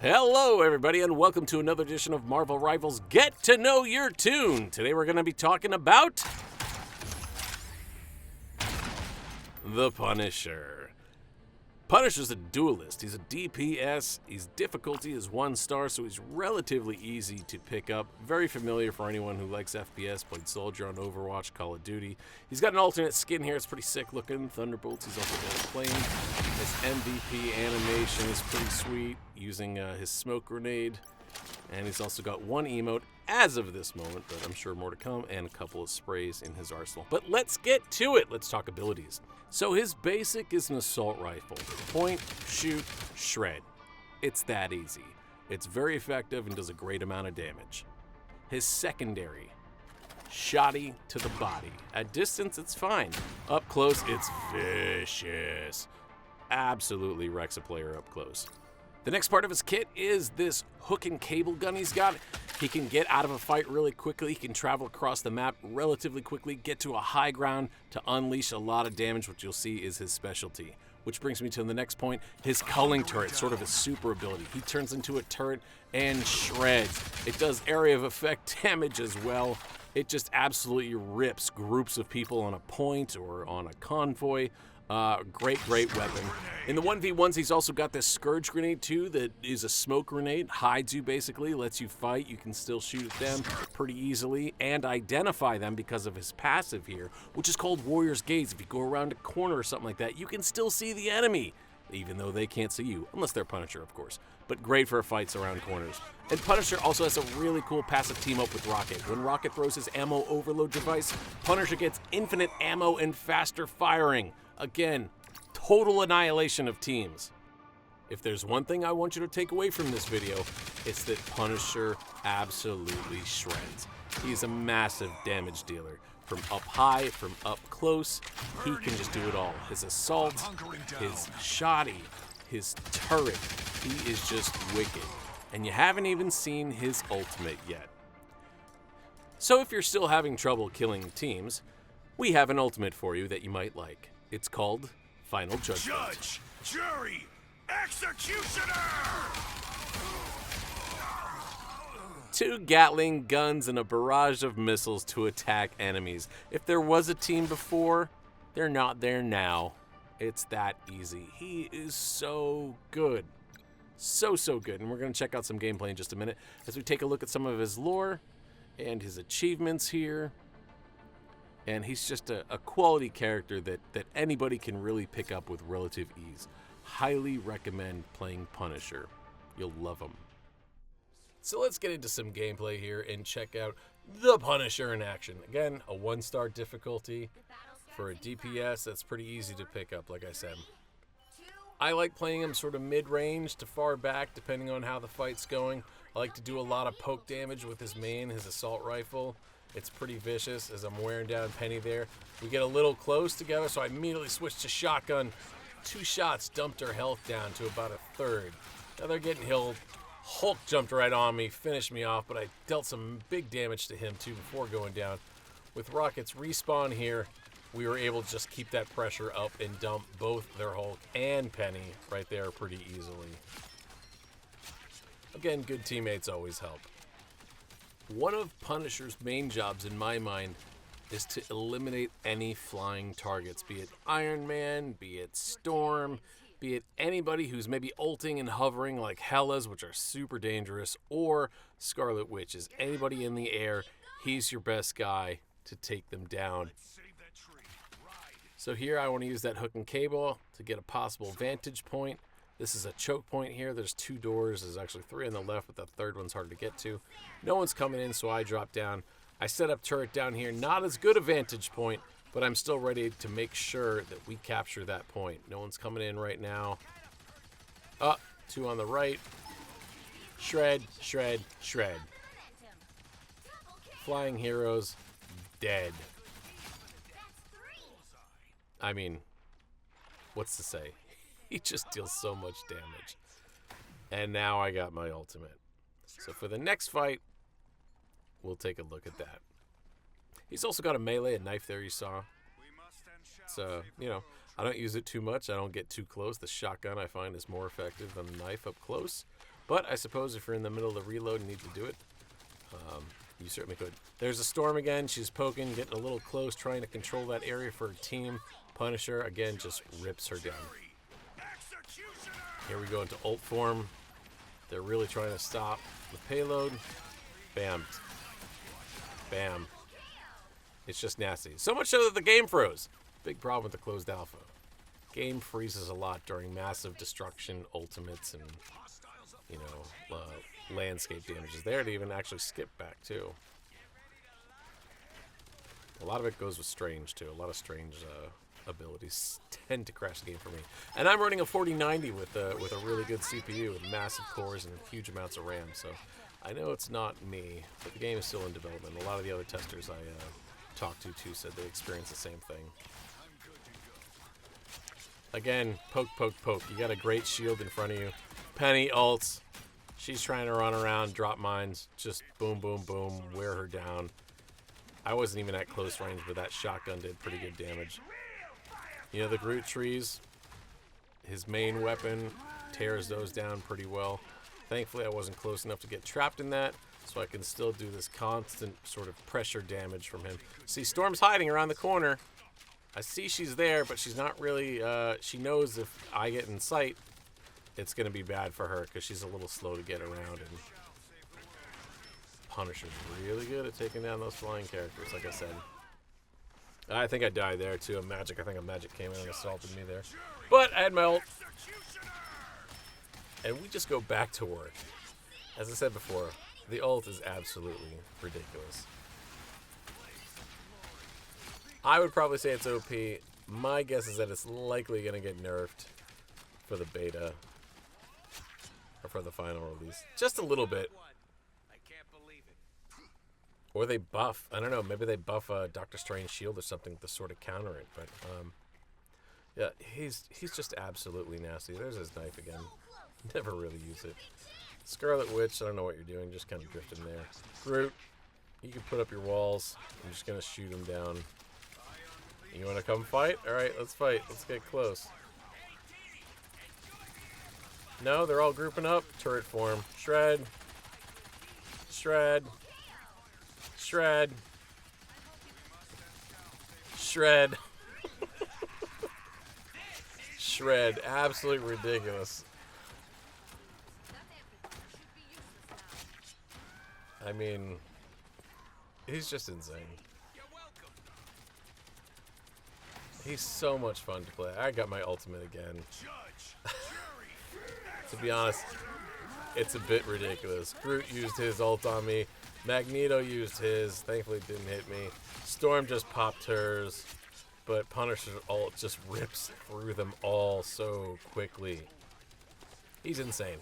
Hello, everybody, and welcome to another edition of Marvel Rivals Get to Know Your Toon. Today we're going to be talking about the Punisher. Punisher's a duelist. He's a DPS. His difficulty is 1 star, so he's relatively easy to pick up. Very familiar for anyone who likes FPS, played Soldier on Overwatch, Call of Duty. He's got an alternate skin here. It's pretty sick looking. Thunderbolts. He's also got a plane. His MVP animation is pretty sweet, using his smoke grenade. And he's also got 1 emote as of this moment, but I'm sure more to come, and a couple of sprays in his arsenal. But let's get to it. Let's talk abilities. So his basic is an assault rifle. Point, shoot, shred. It's that easy. It's very effective and does a great amount of damage. His secondary, shotty to the body. At distance, it's fine. Up close, it's vicious. Absolutely wrecks a player up close. The next part of his kit is this hook and cable gun he's got. He can get out of a fight really quickly. He can travel across the map relatively quickly, get to a high ground to unleash a lot of damage, which you'll see is his specialty. Which brings me to the next point, his culling turret, sort of his super ability. He turns into a turret and shreds. It does area of effect damage as well. It just absolutely rips groups of people on a point or on a convoy. Great weapon. In the 1v1s, he's also got this Scourge grenade too that is a smoke grenade, hides you basically, lets you fight. You can still shoot at them pretty easily and identify them because of his passive here, which is called Warrior's Gaze. If you go around a corner or something like that, you can still see the enemy, even though they can't see you, unless they're Punisher, of course. But great for fights around corners. And Punisher also has a really cool passive team up with Rocket. When Rocket throws his ammo overload device, Punisher gets infinite ammo and faster firing. Again, total annihilation of teams. If there's one thing I want you to take away from this video, it's that Punisher absolutely shreds. He's a massive damage dealer. From up high, from up close, he can just do it all. His assault, his shoddy, his turret, he is just wicked. And you haven't even seen his ultimate yet. So if you're still having trouble killing teams, we have an ultimate for you that you might like. It's called Final Judgment. Judge, jury, executioner! 2 Gatling guns and a barrage of missiles to attack enemies. If there was a team before, they're not there now. It's that easy. He is so good. So good. And we're going to check out some gameplay in just a minute as we take a look at some of his lore and his achievements here. And he's just a quality character that anybody can really pick up with relative ease. Highly recommend playing Punisher. You'll love him. So let's get into some gameplay here and check out the Punisher in action. Again, a 1-star difficulty. For a DPS, that's pretty easy to pick up, like I said. I like playing him sort of mid-range to far back, depending on how the fight's going. I like to do a lot of poke damage with his main, his assault rifle. It's pretty vicious as I'm wearing down Penny there. We get a little close together, so I immediately switched to shotgun. 2 shots dumped her health down to about 1/3. Now they're getting healed. Hulk jumped right on me, finished me off, but I dealt some big damage to him too before going down. With Rocket's respawn here, we were able to just keep that pressure up and dump both their Hulk and Penny right there pretty easily. Again, good teammates always help. One of Punisher's main jobs in my mind is to eliminate any flying targets, be it Iron Man, be it Storm, be it anybody who's maybe ulting and hovering like Hellas, which are super dangerous, or Scarlet Witches. Anybody in the air, he's your best guy to take them down. So here I want to use that hook and cable to get a possible vantage point. This is a choke point here. There's 2 doors. There's actually 3 on the left, but the 3rd one's hard to get to. No one's coming in, so I drop down. I set up turret down here. Not as good a vantage point, but I'm still ready to make sure that we capture that point. No one's coming in right now. 2 on the right. Shred. Flying heroes, dead. I mean, what's to say? He just deals so much damage. And now I got my ultimate. So for the next fight, we'll take a look at that. He's also got a melee, a knife there you saw. So, I don't use it too much. I don't get too close. The shotgun I find is more effective than the knife up close. But I suppose if you're in the middle of the reload and need to do it, you certainly could. There's a Storm again. She's poking, getting a little close, trying to control that area for her team. Punisher, again, just rips her down. Here we go into ult form. They're really trying to stop the payload. Bam. Bam. It's just nasty. So much so that the game froze. Big problem with the closed alpha. Game freezes a lot during massive destruction, ultimates, and, you know, landscape damages. There to even actually skip back, too. A lot of it goes with strange, too. A lot of strange abilities tend to crash the game for me. And I'm running a 4090 with a really good CPU with massive cores and huge amounts of RAM, so I know it's not me, but the game is still in development. A lot of the other testers I talked to, too, said they experienced the same thing. Again, poke, poke, poke. You got a great shield in front of you. Penny ults. She's trying to run around, drop mines. Just boom, boom, boom. Wear her down. I wasn't even at close range, but that shotgun did pretty good damage. You know, the Groot trees, his main weapon tears those down pretty well. Thankfully, I wasn't close enough to get trapped in that, so I can still do this constant sort of pressure damage from him. See, Storm's hiding around the corner. I see she's there, but she's not really, she knows if I get in sight, it's going to be bad for her because she's a little slow to get around. And Punisher's really good at taking down those flying characters, like I said. I think I died there, too. I think a magic came in and assaulted me there. But I had my ult. And we just go back to work. As I said before, the ult is absolutely ridiculous. I would probably say it's OP. My guess is that it's likely going to get nerfed for the beta. Or for the final release. Just a little bit. Or they buff. I don't know. Maybe they buff Doctor Strange shield or something to sort of counter it. But, yeah, he's just absolutely nasty. There's his knife again. Never really use it. Scarlet Witch, I don't know what you're doing. Just kind of drifting there. Groot, you can put up your walls. I'm just going to shoot him down. You want to come fight? Alright, let's fight. Let's get close. No, they're all grouping up. Turret form. Shred. Shred. Shred. Shred. Shred. Absolutely ridiculous. I mean, he's just insane. He's so much fun to play. I got my ultimate again. To be honest, it's a bit ridiculous. Groot used his ult on me. Magneto used his. Thankfully, it didn't hit me. Storm just popped hers. But Punisher's ult just rips through them all so quickly. He's insane.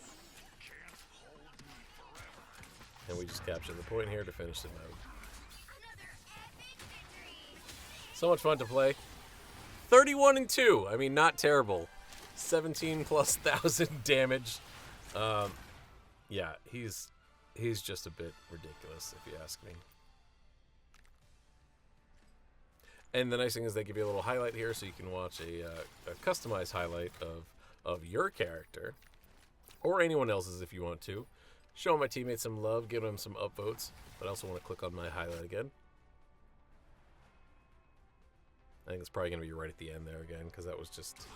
And we just captured the point here to finish the mode. So much fun to play. 31-2. I mean, not terrible. 17,000+ damage. Yeah, he's just a bit ridiculous, if you ask me. And the nice thing is they give you a little highlight here, so you can watch a customized highlight of your character, or anyone else's if you want to. Show my teammates some love, give them some upvotes, but I also want to click on my highlight again. I think it's probably going to be right at the end there again, because that was just,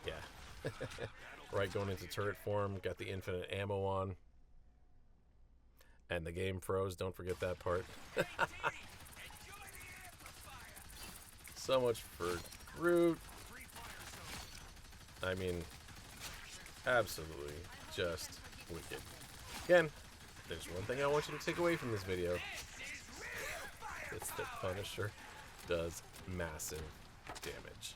yeah. Right, going into turret form, got the infinite ammo on. And the game froze, don't forget that part. So much for Groot. I mean, absolutely just wicked. Again, there's one thing I want you to take away from this video. It's that Punisher does massive damage.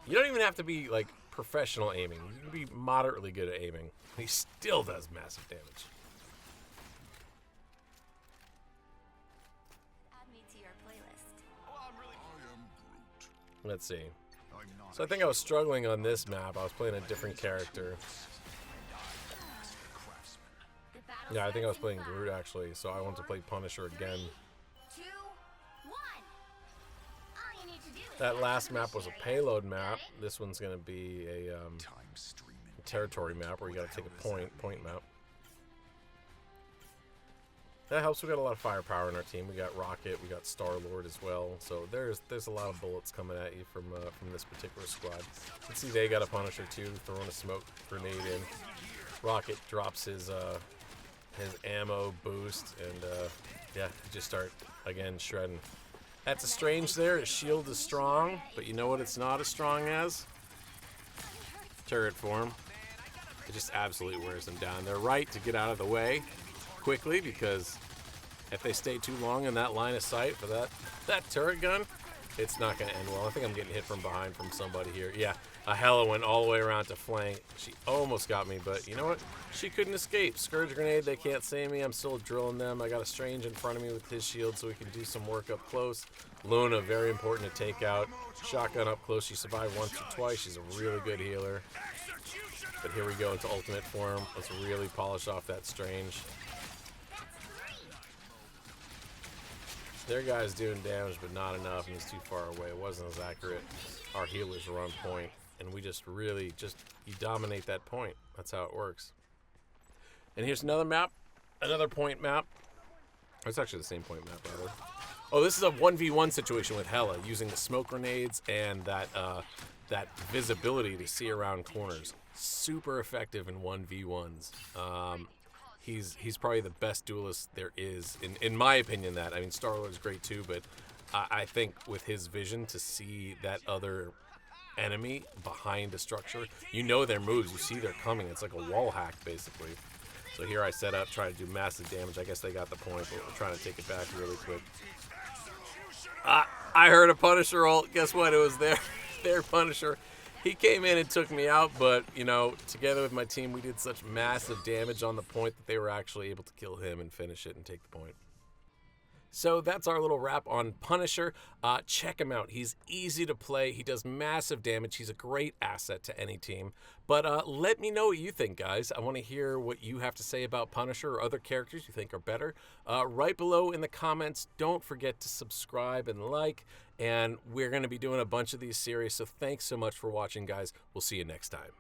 You don't even have to be, like, professional aiming. You can be moderately good at aiming. He still does massive damage. Add me to your playlist. Let's see. So I think I was struggling on this map. I was playing a different character. Yeah, I think I was playing Groot, actually. So I want to play Punisher again. 2, 1. All you need to do is That last map was a payload map. This one's going to be a territory map where you got to take a point map. That helps. We got a lot of firepower in our team. We got Rocket, we got Star-Lord as well. So there's a lot of bullets coming at you from this particular squad. You can see they got a Punisher too, throwing a smoke grenade in. Rocket drops his ammo boost, and yeah, you just start again shredding. That's a strange there. His shield is strong, but you know what it's not as strong as? Turret form. It just absolutely wears them down. They're right to get out of the way quickly, because if they stay too long in that line of sight for that turret gun, it's not going to end well. I think I'm getting hit from behind from somebody here. Yeah, a Hella went all the way around to flank. She almost got me, but you know what? She couldn't escape. Scourge grenade, they can't see me. I'm still drilling them. I got a Strange in front of me with his shield so we can do some work up close. Luna, very important to take out. Shotgun up close. She survived once or twice. She's a really good healer. But here we go into ultimate form. Let's really polish off that Strange. Their guy's doing damage, but not enough, and he's too far away. It wasn't as accurate. Our healers were on point, and we just really you dominate that point. That's how it works. And here's another map, another point map. Oh, it's actually the same point map, rather. Oh, this is a 1v1 situation with Hella, using the smoke grenades and that visibility to see around corners. Super effective in 1v1s. He's probably the best duelist there is, in my opinion. That, I mean, Star-Lord's great too, but I think with his vision to see that other enemy behind a structure, you know their moves, you see they're coming. It's like a wall hack, basically. So here I set up, try to do massive damage. I guess they got the point, but we're trying to take it back really quick. I heard a Punisher ult. Guess what? It was their Punisher. He came in and took me out, but, you know, together with my team, we did such massive damage on the point that they were actually able to kill him and finish it and take the point. So that's our little wrap on Punisher. Check him out. He's easy to play. He does massive damage. He's a great asset to any team. But let me know what you think, guys. I want to hear what you have to say about Punisher or other characters you think are better. Right below in the comments. Don't forget to subscribe and like. And we're going to be doing a bunch of these series. So thanks so much for watching, guys. We'll see you next time.